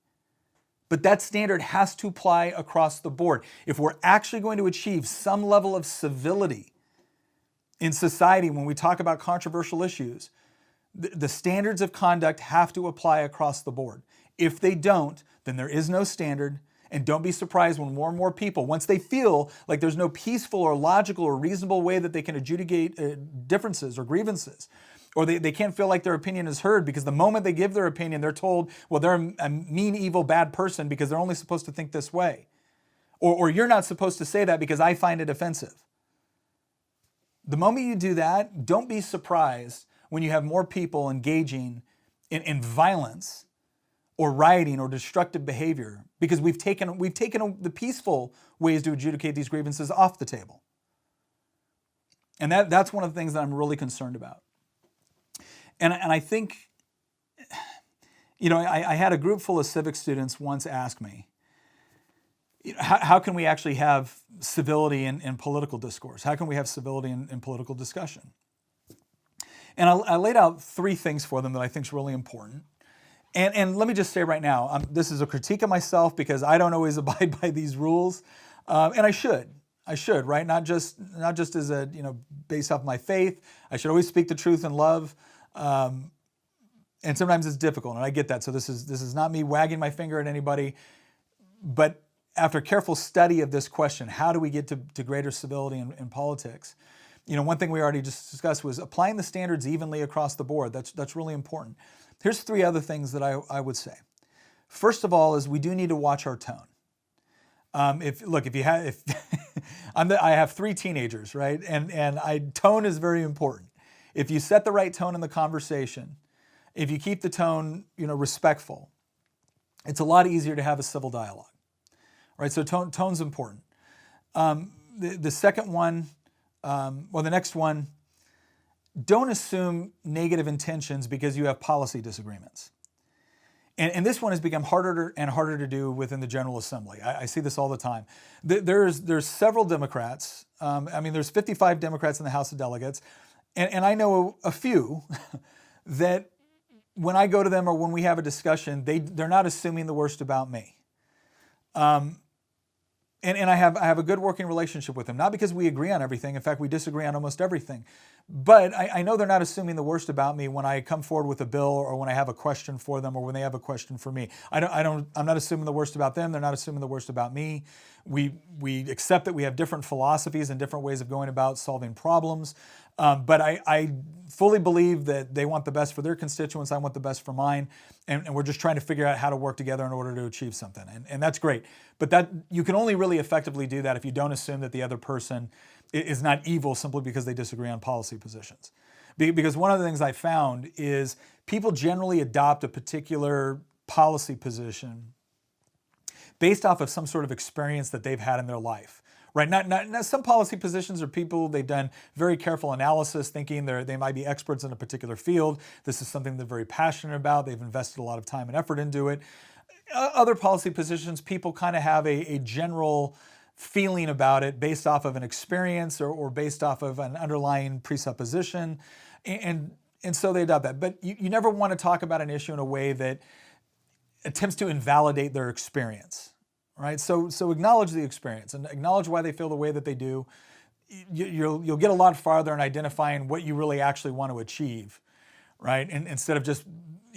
But that standard has to apply across the board. If we're actually going to achieve some level of civility in society when we talk about controversial issues, the standards of conduct have to apply across the board. If they don't, then there is no standard. And don't be surprised when more and more people, once they feel like there's no peaceful or logical or reasonable way that they can adjudicate differences or grievances, or they can't feel like their opinion is heard, because the moment they give their opinion, they're told, well, they're a mean, evil, bad person because they're only supposed to think this way. Or you're not supposed to say that because I find it offensive. The moment you do that, don't be surprised when you have more people engaging in violence or rioting or destructive behavior, because we've taken the peaceful ways to adjudicate these grievances off the table. And that's one of the things that I'm really concerned about. And I think, I had a group full of civic students once ask me, how can we actually have civility in political discourse? How can we have civility in political discussion? And I laid out 3 things for them that I think is really important. And let me just say right now, this is a critique of myself, because I don't always abide by these rules, and I should, right? Not just as based off my faith. I should always speak the truth in love, and sometimes it's difficult, and I get that. So this is not me wagging my finger at anybody, but after careful study of this question, how do we get to greater civility in politics? One thing we already just discussed was applying the standards evenly across the board. That's really important. Here's 3 other things that I would say. First of all, is we do need to watch our tone. I have 3 teenagers, right? And tone is very important. If you set the right tone in the conversation, if you keep the tone, respectful, it's a lot easier to have a civil dialogue, right? So tone's important. The second one, Well, the next one, don't assume negative intentions because you have policy disagreements. And this one has become harder and harder to do within the General Assembly. I see this all the time. There's several Democrats. There's 55 Democrats in the House of Delegates. And I know a few that when I go to them or when we have a discussion, they're not assuming the worst about me. And I have a good working relationship with them, not because we agree on everything. In fact, we disagree on almost everything. But I know they're not assuming the worst about me when I come forward with a bill or when I have a question for them or when they have a question for me. I'm not assuming the worst about them. They're not assuming the worst about me. We accept that we have different philosophies and different ways of going about solving problems. But I fully believe that they want the best for their constituents. I want the best for mine. And we're just trying to figure out how to work together in order to achieve something. And that's great. But that you can only really effectively do that if you don't assume that the other person is not evil simply because they disagree on policy positions. Because one of the things I found is people generally adopt a particular policy position based off of some sort of experience that they've had in their life. Right? Not some policy positions are people, they've done very careful analysis, thinking they might be experts in a particular field. This is something they're very passionate about. They've invested a lot of time and effort into it. Other policy positions, people kind of have a general feeling about it based off of an experience or based off of an underlying presupposition. And so they adopt that. But you never want to talk about an issue in a way that attempts to invalidate their experience. Right, so acknowledge the experience and acknowledge why they feel the way that they do. You'll get a lot farther in identifying what you really actually want to achieve, right? And instead of just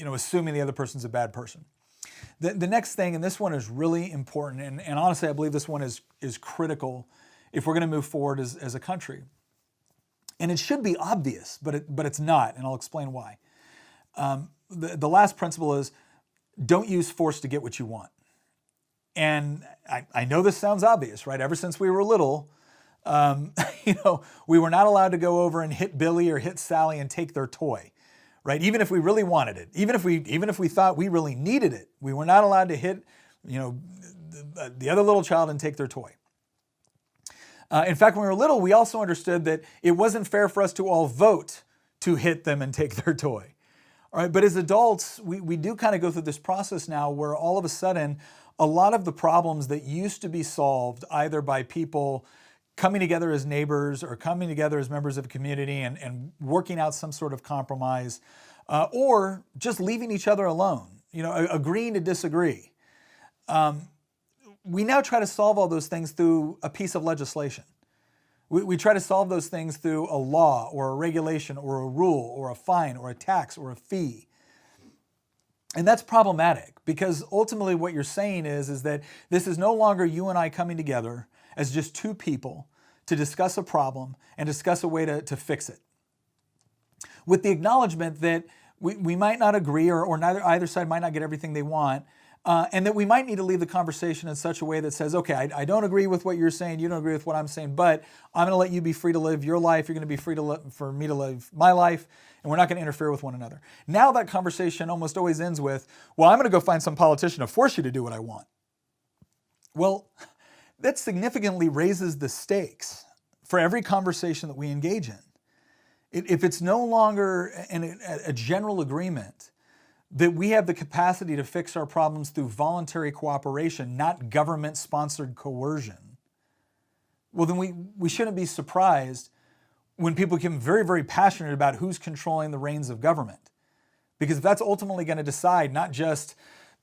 assuming the other person's a bad person. The next thing, and this one is really important, and honestly, I believe this one is critical if we're going to move forward as a country. And it should be obvious, but it's not, and I'll explain why. The last principle is don't use force to get what you want. And I know this sounds obvious, right? Ever since we were little, we were not allowed to go over and hit Billy or hit Sally and take their toy, right? Even if we really wanted it, even if we thought we really needed it, we were not allowed to hit, the other little child and take their toy. In fact, when we were little, we also understood that it wasn't fair for us to all vote to hit them and take their toy. All right, but as adults, we do kind of go through this process now where all of a sudden, a lot of the problems that used to be solved either by people coming together as neighbors or coming together as members of a community and working out some sort of compromise, or just leaving each other alone, agreeing to disagree. We now try to solve all those things through a piece of legislation. We try to solve those things through a law or a regulation or a rule or a fine or a tax or a fee. And that's problematic because ultimately what you're saying is that this is no longer you and I coming together as just two people to discuss a problem and discuss a way to fix it. With the acknowledgement that we might not agree or either side might not get everything they want, and that we might need to leave the conversation in such a way that says, okay, I don't agree with what you're saying, you don't agree with what I'm saying, but I'm going to let you be free to live your life, you're going to be free for me to live my life, and we're not going to interfere with one another. Now that conversation almost always ends with, well, I'm going to go find some politician to force you to do what I want. Well, that significantly raises the stakes for every conversation that we engage in. If it's no longer a general agreement that we have the capacity to fix our problems through voluntary cooperation, not government-sponsored coercion, well, then we shouldn't be surprised when people become very, very passionate about who's controlling the reins of government. Because if that's ultimately going to decide not just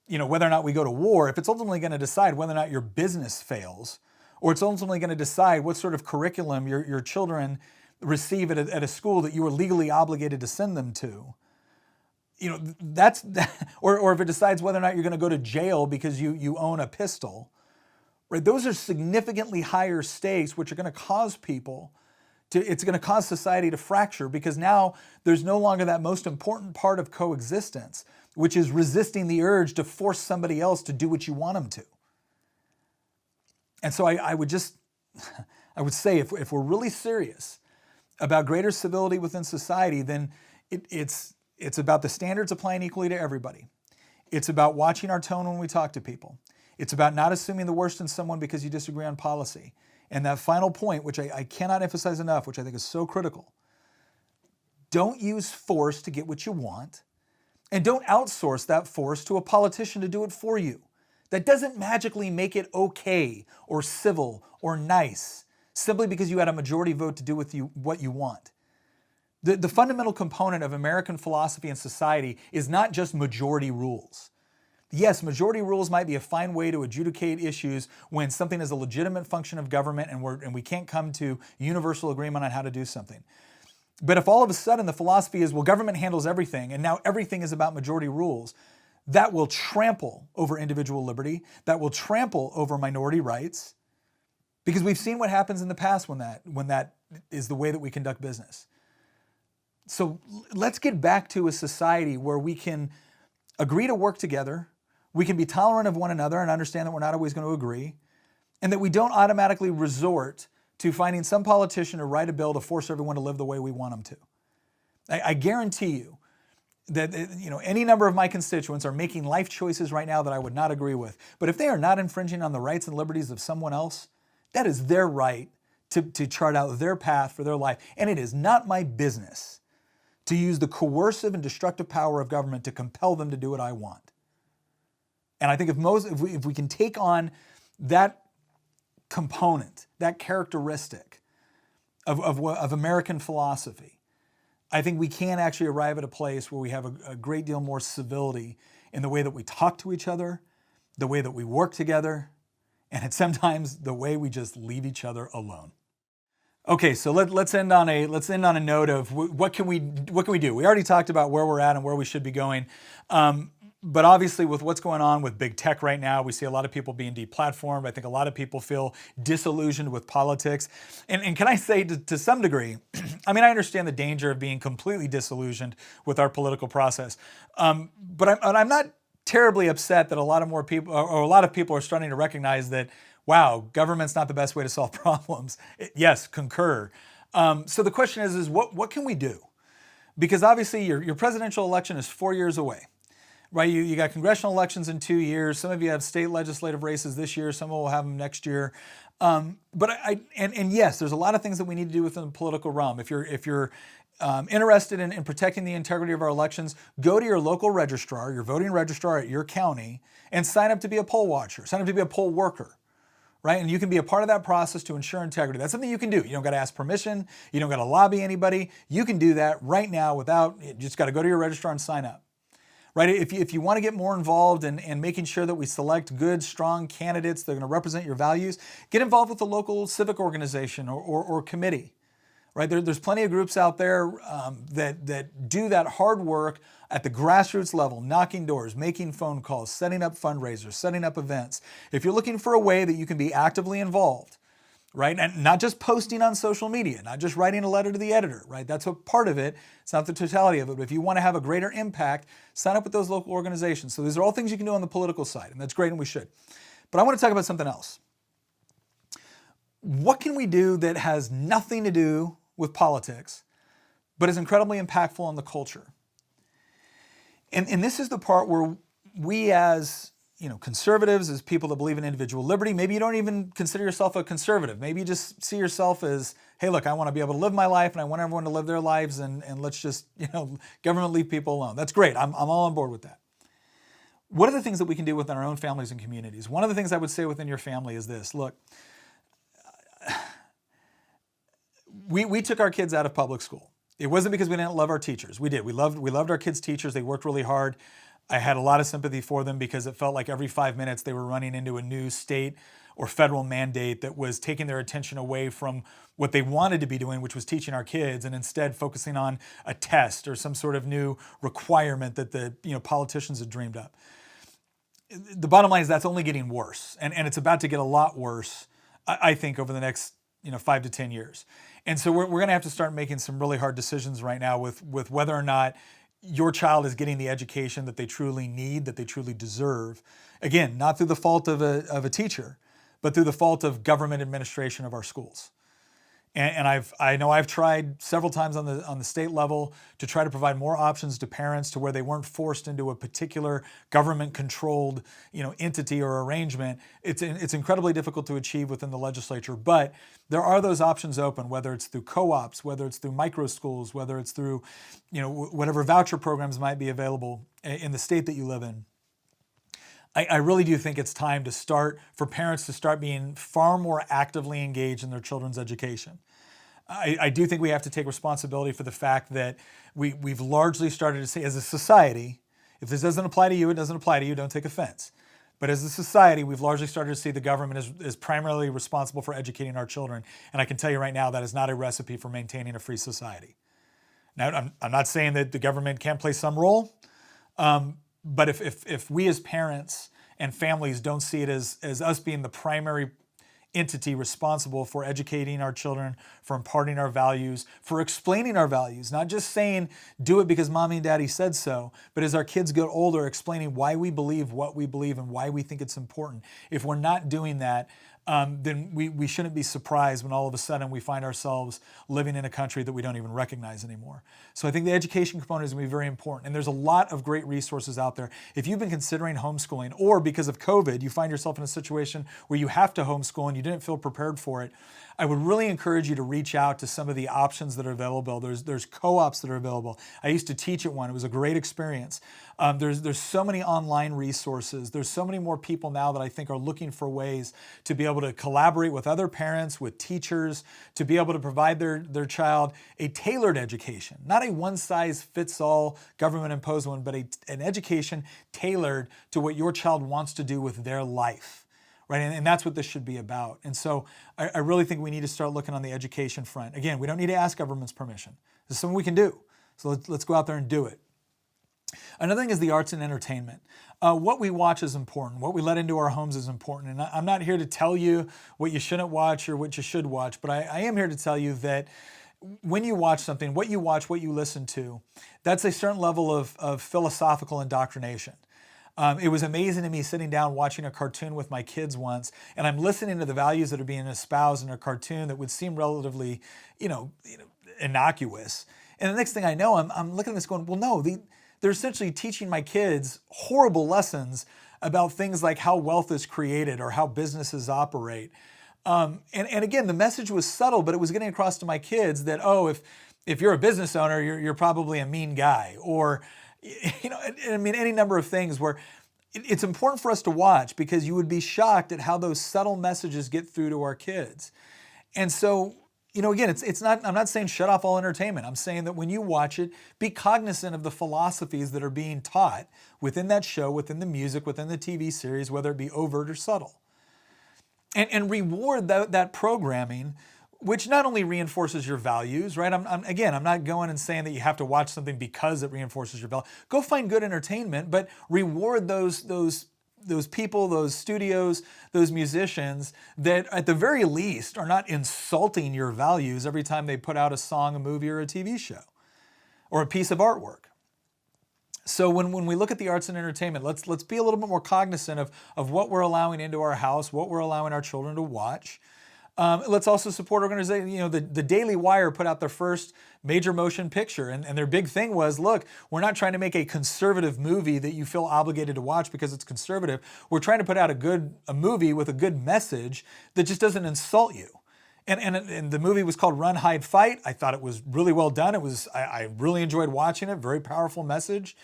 whether or not we go to war, if it's ultimately going to decide whether or not your business fails, or it's ultimately going to decide what sort of curriculum your children receive at a school that you are legally obligated to send them to, that's or if it decides whether or not you're going to go to jail because you own a pistol, right? Those are significantly higher stakes, which are going to cause it's going to cause society to fracture because now there's no longer that most important part of coexistence, which is resisting the urge to force somebody else to do what you want them to. And so I would say if we're really serious about greater civility within society, then it's about the standards applying equally to everybody. It's about watching our tone when we talk to people. It's about not assuming the worst in someone because you disagree on policy. And that final point, which I cannot emphasize enough, which I think is so critical, don't use force to get what you want, and don't outsource that force to a politician to do it for you. That doesn't magically make it okay or civil or nice simply because you had a majority vote to do with you what you want. The fundamental component of American philosophy and society is not just majority rules. Yes, majority rules might be a fine way to adjudicate issues when something is a legitimate function of government and we can't come to universal agreement on how to do something. But if all of a sudden the philosophy is, well, government handles everything and now everything is about majority rules, that will trample over individual liberty, that will trample over minority rights, because we've seen what happens in the past when that is the way that we conduct business. So let's get back to a society where we can agree to work together, we can be tolerant of one another and understand that we're not always going to agree, and that we don't automatically resort to finding some politician to write a bill to force everyone to live the way we want them to. I guarantee you that any number of my constituents are making life choices right now that I would not agree with. But if they are not infringing on the rights and liberties of someone else, that is their right to chart out their path for their life. And it is not my business to use the coercive and destructive power of government to compel them to do what I want. And I think if we can take on that component, that characteristic of American philosophy, I think we can actually arrive at a place where we have a great deal more civility in the way that we talk to each other, the way that we work together, and sometimes the way we just leave each other alone. Okay, so let's end on a note of what can we do? We already talked about where we're at and where we should be going. But obviously with what's going on with big tech right now, we see a lot of people being deplatformed. I think a lot of people feel disillusioned with politics. And can I say to some degree, I mean, I understand the danger of being completely disillusioned with our political process. But I'm not terribly upset that a lot of people are starting to recognize that, wow, government's not the best way to solve problems. Yes, concur. So the question is what can we do? Because obviously your presidential election is 4 years away. Right, you got congressional elections in 2 years. Some of you have state legislative races this year. Some will have them next year. But yes, there's a lot of things that we need to do within the political realm. If you're interested in protecting the integrity of our elections, go to your local registrar, your voting registrar at your county, and sign up to be a poll watcher. Sign up to be a poll worker. Right? And you can be a part of that process to ensure integrity. That's something you can do. You don't got to ask permission. You don't got to lobby anybody. You can do that right now you just got to go to your registrar and sign up. Right? If you want to get more involved in making sure that we select good, strong candidates that are going to represent your values, get involved with the local civic organization or committee. Right? There's plenty of groups out there that do that hard work at the grassroots level, knocking doors, making phone calls, setting up fundraisers, setting up events. If you're looking for a way that you can be actively involved, right? And not just posting on social media, not just writing a letter to the editor, right? That's a part of it. It's not the totality of it. But if you want to have a greater impact, sign up with those local organizations. So these are all things you can do on the political side, and that's great, and we should. But I want to talk about something else. What can we do that has nothing to do with politics, but is incredibly impactful on the culture? And this is the part where we as conservatives, as people that believe in individual liberty, maybe you don't even consider yourself a conservative. Maybe you just see yourself as, hey, look, I want to be able to live my life and I want everyone to live their lives and let's just, government leave people alone. That's great. I'm all on board with that. What are the things that we can do within our own families and communities? One of the things I would say within your family is this. Look, we took our kids out of public school. It wasn't because we didn't love our teachers. We did. We loved our kids' teachers. They worked really hard. I had a lot of sympathy for them because it felt like every 5 minutes they were running into a new state or federal mandate that was taking their attention away from what they wanted to be doing, which was teaching our kids, and instead focusing on a test or some sort of new requirement that the politicians had dreamed up. The bottom line is that's only getting worse, and it's about to get a lot worse, I think, over the next 5 to 10 years. And so we're going to have to start making some really hard decisions right now with whether or not your child is getting the education that they truly need, that they truly deserve. Again, not through the fault of a teacher, but through the fault of government administration of our schools. And I know I've tried several times on the state level to try to provide more options to parents to where they weren't forced into a particular government-controlled, entity or arrangement. It's incredibly difficult to achieve within the legislature, but there are those options open, whether it's through co-ops, whether it's through micro schools, whether it's through, whatever voucher programs might be available in the state that you live in. I really do think it's time for parents to start being far more actively engaged in their children's education. I do think we have to take responsibility for the fact that we've largely started to say, as a society, if this doesn't apply to you, it doesn't apply to you, don't take offense. But as a society, we've largely started to see the government is primarily responsible for educating our children. And I can tell you right now, that is not a recipe for maintaining a free society. Now, I'm not saying that the government can't play some role, but if we as parents and families don't see it as us being the primary entity responsible for educating our children, for imparting our values, for explaining our values, not just saying do it because mommy and daddy said so, but as our kids get older, explaining why we believe what we believe and why we think it's important. If we're not doing that, then we shouldn't be surprised when all of a sudden we find ourselves living in a country that we don't even recognize anymore. So I think the education component is going to be very important. And there's a lot of great resources out there. If you've been considering homeschooling, or because of COVID, you find yourself in a situation where you have to homeschool and you didn't feel prepared for it, I would really encourage you to reach out to some of the options that are available. There's co-ops that are available. I used to teach at one. It was a great experience. There's so many online resources. There's so many more people now that I think are looking for ways to be able to collaborate with other parents, with teachers, to be able to provide their child a tailored education. Not a one-size-fits-all government-imposed one, but an education tailored to what your child wants to do with their life. Right, and that's what this should be about. And so I really think we need to start looking on the education front. Again, we don't need to ask government's permission. This is something we can do. So let's go out there and do it. Another thing is the arts and entertainment. What we watch is important. What we let into our homes is important. And I'm not here to tell you what you shouldn't watch or what you should watch, but I am here to tell you that when you watch something, what you watch, what you listen to, that's a certain level of philosophical indoctrination. It was amazing to me sitting down watching a cartoon with my kids once, and I'm listening to the values that are being espoused in a cartoon that would seem relatively, innocuous. And the next thing I know, I'm looking at this going, well, no, they're essentially teaching my kids horrible lessons about things like how wealth is created or how businesses operate. And again, the message was subtle, but it was getting across to my kids that, if you're a business owner, you're probably a mean guy, or any number of things where it's important for us to watch, because you would be shocked at how those subtle messages get through to our kids. And so, again, I'm not saying shut off all entertainment. I'm saying that when you watch it, be cognizant of the philosophies that are being taught within that show, within the music, within the TV series, whether it be overt or subtle. And reward that programming, which not only reinforces your values, right? I'm not going and saying that you have to watch something because it reinforces your values. Go find good entertainment, but reward those people, those studios, those musicians that at the very least are not insulting your values every time they put out a song, a movie, or a TV show, or a piece of artwork. So when we look at the arts and entertainment, let's be a little bit more cognizant of what we're allowing into our house, what we're allowing our children to watch. Let's also support organizations. The Daily Wire put out their first major motion picture, and their big thing was, look, we're not trying to make a conservative movie that you feel obligated to watch because it's conservative. We're trying to put out a movie with a good message that just doesn't insult you. And the movie was called Run, Hide, Fight. I thought it was really well done. I really enjoyed watching it. Very powerful message.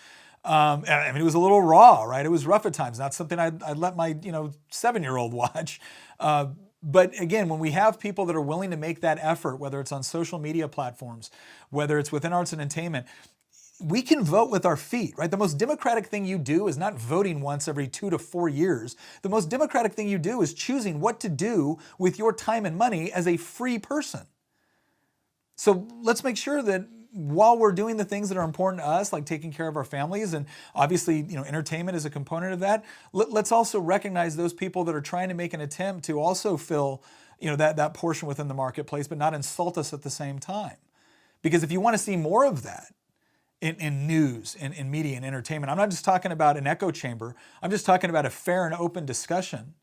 It was a little raw, right? It was rough at times. Not something I'd let my 7-year-old watch. But again, when we have people that are willing to make that effort, whether it's on social media platforms, whether it's within arts and entertainment, we can vote with our feet, right? The most democratic thing you do is not voting once every 2 to 4 years. The most democratic thing you do is choosing what to do with your time and money as a free person. So let's make sure that while we're doing the things that are important to us, like taking care of our families, and obviously, entertainment is a component of that, let's also recognize those people that are trying to make an attempt to also fill, that portion within the marketplace, but not insult us at the same time. Because if you want to see more of that in news, in media, and entertainment, I'm not just talking about an echo chamber. I'm just talking about a fair and open discussion.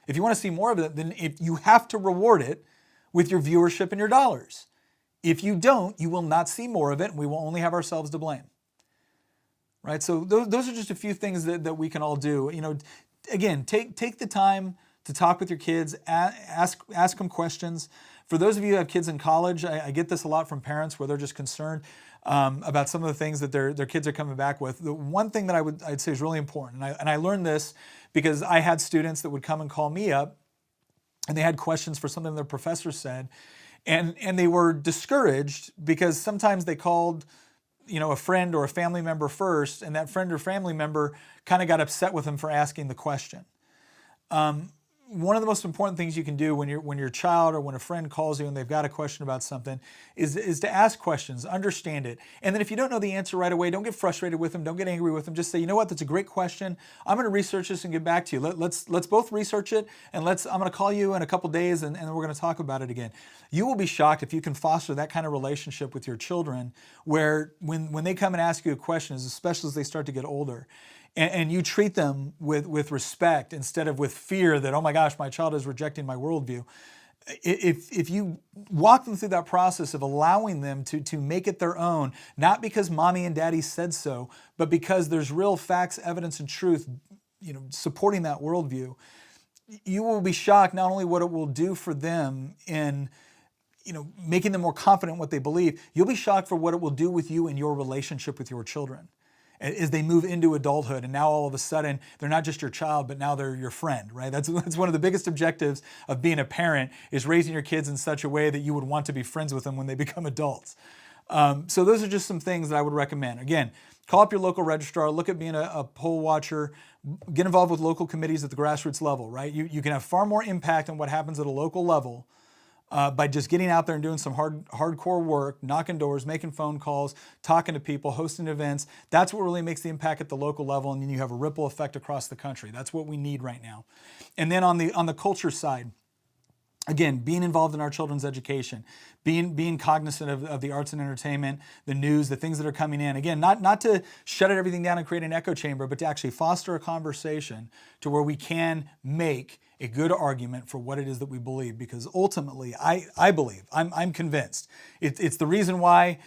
If you want to see more of it, then if you have to reward it with your viewership and your dollars. If you don't, you will not see more of it, and we will only have ourselves to blame. Right? So those are just a few things that we can all do. Again, take the time to talk with your kids, ask them questions. For those of you who have kids in college, I get this a lot from parents where they're just concerned about some of the things that their kids are coming back with. The one thing that I'd say is really important, and I learned this because I had students that would come and call me up, and they had questions for something their professor said, and they were discouraged because sometimes they called a friend or a family member first, and that friend or family member kind of got upset with them for asking the question. One of the most important things you can do when your child or when a friend calls you and they've got a question about something is to ask questions, understand it. And then if you don't know the answer right away, don't get frustrated with them, don't get angry with them. Just say, you know what, that's a great question. I'm going to research this and get back to you. Let's both research it, and I'm going to call you in a couple days and we're going to talk about it again. You will be shocked if you can foster that kind of relationship with your children where when they come and ask you a question, especially as they start to get older, and you treat them with respect instead of with fear that, oh my gosh, my child is rejecting my worldview. If you walk them through that process of allowing them to make it their own, not because mommy and daddy said so, but because there's real facts, evidence, and truth, supporting that worldview, you will be shocked not only what it will do for them in making them more confident in what they believe, you'll be shocked for what it will do with you in your relationship with your children as they move into adulthood, and now all of a sudden they're not just your child, but now they're your friend, right? That's one of the biggest objectives of being a parent, is raising your kids in such a way that you would want to be friends with them when they become adults. So those are just some things that I would recommend. Again, call up your local registrar, look at being a poll watcher, get involved with local committees at the grassroots level, right? You can have far more impact on what happens at a local level by just getting out there and doing some hardcore work, knocking doors, making phone calls, talking to people, hosting events. That's what really makes the impact at the local level, and then you have a ripple effect across the country. That's what we need right now. And then on the culture side, again, being involved in our children's education, being cognizant of the arts and entertainment, the news, the things that are coming in. Again, not to shut everything down and create an echo chamber, but to actually foster a conversation to where we can make a good argument for what it is that we believe. Because ultimately, I believe, I'm convinced, it's the reason why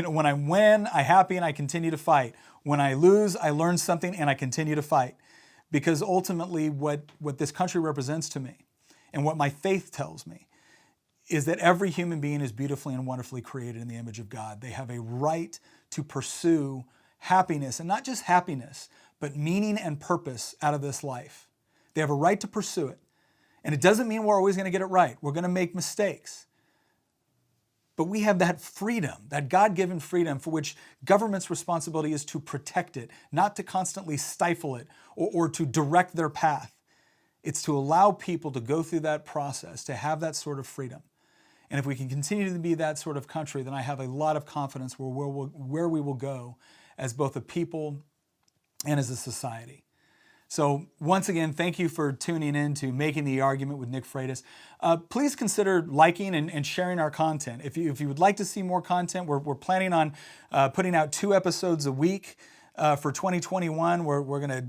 when I win, I'm happy and I continue to fight. When I lose, I learn something and I continue to fight. Because ultimately, what this country represents to me, and what my faith tells me, is that every human being is beautifully and wonderfully created in the image of God. They have a right to pursue happiness, and not just happiness, but meaning and purpose out of this life. They have a right to pursue it. And it doesn't mean we're always going to get it right. We're going to make mistakes. But we have that freedom, that God-given freedom, for which government's responsibility is to protect it, not to constantly stifle it or to direct their path. It's to allow people to go through that process, to have that sort of freedom. And if we can continue to be that sort of country, then I have a lot of confidence where we will go as both a people and as a society. So once again, thank you for tuning in to Making the Argument with Nick Freitas. Please consider liking and sharing our content. If you would like to see more content, we're planning on putting out 2 episodes a week for 2021. We're going to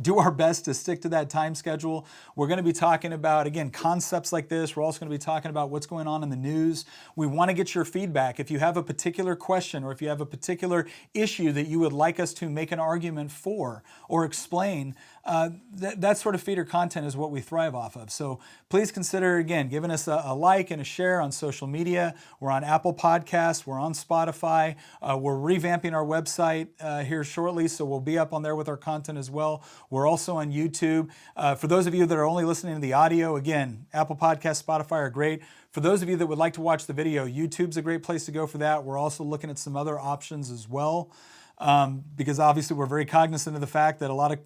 do our best to stick to that time schedule. We're going to be talking about, again, concepts like this. We're also going to be talking about what's going on in the news. We want to get your feedback. If you have a particular question or if you have a particular issue that you would like us to make an argument for or explain, that sort of feeder content is what we thrive off of. So please consider, again, giving us a like and a share on social media. We're on Apple Podcasts. We're on Spotify. We're revamping our website here shortly, so we'll be up on there with our content as well. We're also on YouTube. For those of you that are only listening to the audio, again, Apple Podcasts, Spotify are great. For those of you that would like to watch the video, YouTube's a great place to go for that. We're also looking at some other options as well, because obviously we're very cognizant of the fact that a lot of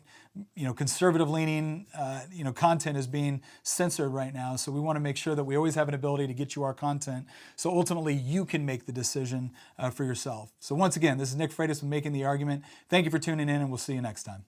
conservative-leaning content is being censored right now. So we want to make sure that we always have an ability to get you our content, so ultimately you can make the decision for yourself. So once again, this is Nick Freitas with Making the Argument. Thank you for tuning in, and we'll see you next time.